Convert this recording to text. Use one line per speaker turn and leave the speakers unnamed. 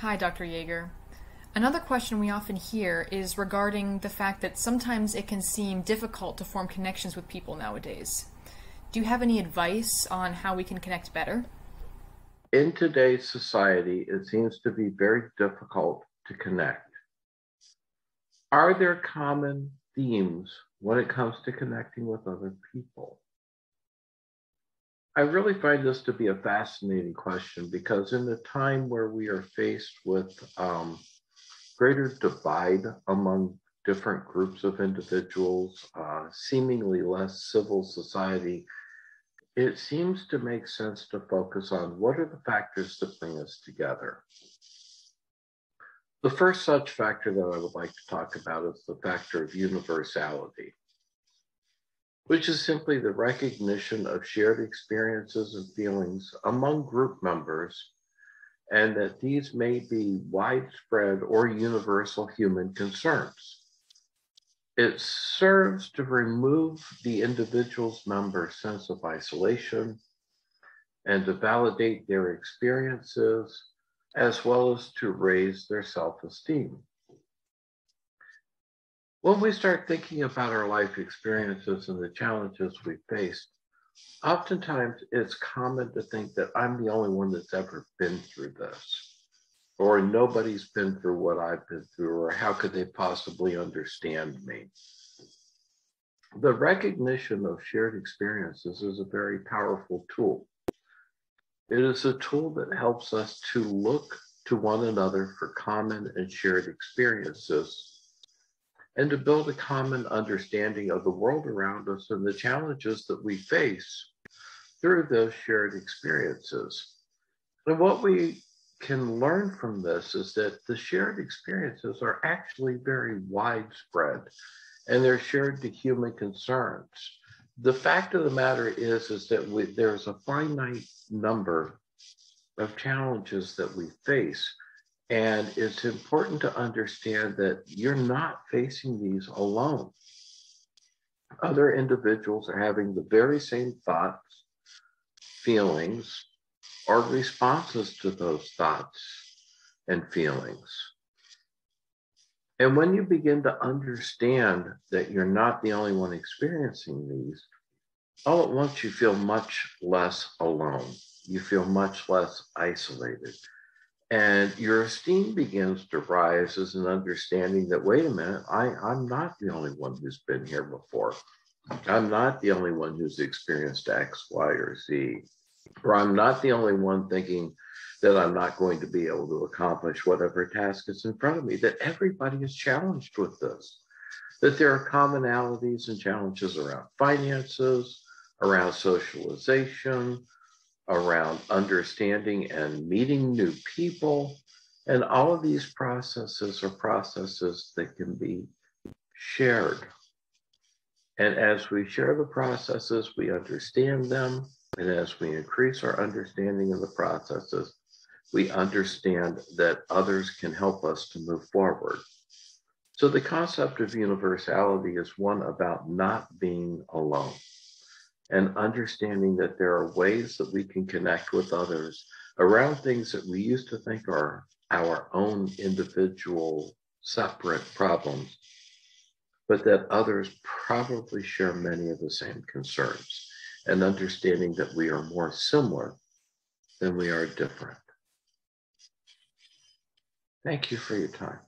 Hi, Dr. Yeager. Another question we often hear is regarding the fact that sometimes it can seem difficult to form connections with people nowadays. Do you have any advice on how we can connect better?
In today's society, it seems to be very difficult to connect. Are there common themes when it comes to connecting with other people? I really find this to be a fascinating question because in a time where we are faced with greater divide among different groups of individuals, seemingly less civil society, it seems to make sense to focus on what are the factors that bring us together. The first such factor that I would like to talk about is the factor of universality, which is simply the recognition of shared experiences and feelings among group members, and that these may be widespread or universal human concerns. It serves to remove the individual's member's sense of isolation and to validate their experiences, as well as to raise their self-esteem. When we start thinking about our life experiences and the challenges we face, oftentimes it's common to think that I'm the only one that's ever been through this, or nobody's been through what I've been through, or how could they possibly understand me? The recognition of shared experiences is a very powerful tool. It is a tool that helps us to look to one another for common and shared experiences and to build a common understanding of the world around us and the challenges that we face through those shared experiences. And what we can learn from this is that the shared experiences are actually very widespread and they're shared to human concerns. The fact of the matter is that there's a finite number of challenges that we face. And it's important to understand that you're not facing these alone. Other individuals are having the very same thoughts, feelings, or responses to those thoughts and feelings. And when you begin to understand that you're not the only one experiencing these, all at once you feel much less alone. You feel much less isolated. And your esteem begins to rise as an understanding that, wait a minute, I'm not the only one who's been here before. I'm not the only one who's experienced X, Y, or Z. Or I'm not the only one thinking that I'm not going to be able to accomplish whatever task is in front of me, that everybody is challenged with this, that there are commonalities and challenges around finances, around socialization, around understanding and meeting new people. And all of these processes are processes that can be shared. And as we share the processes, we understand them. And as we increase our understanding of the processes, we understand that others can help us to move forward. So the concept of universality is one about not being alone and understanding that there are ways that we can connect with others around things that we used to think are our own individual separate problems, but that others probably share many of the same concerns, and understanding that we are more similar than we are different. Thank you for your time.